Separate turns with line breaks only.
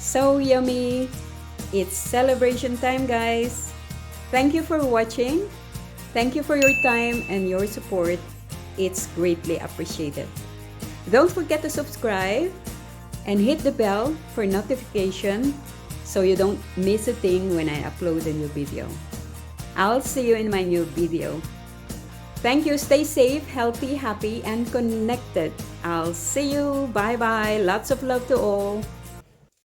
So yummy! It's celebration time, guys! Thank you for watching. Thank you for your time and your support. It's greatly appreciated. Don't forget to subscribe and hit the bell for notification so you don't miss a thing when I upload a new video. I'll see you in my new video. Thank you. Stay safe, healthy, happy, and connected. I'll see you. Bye-bye. Lots of love to all.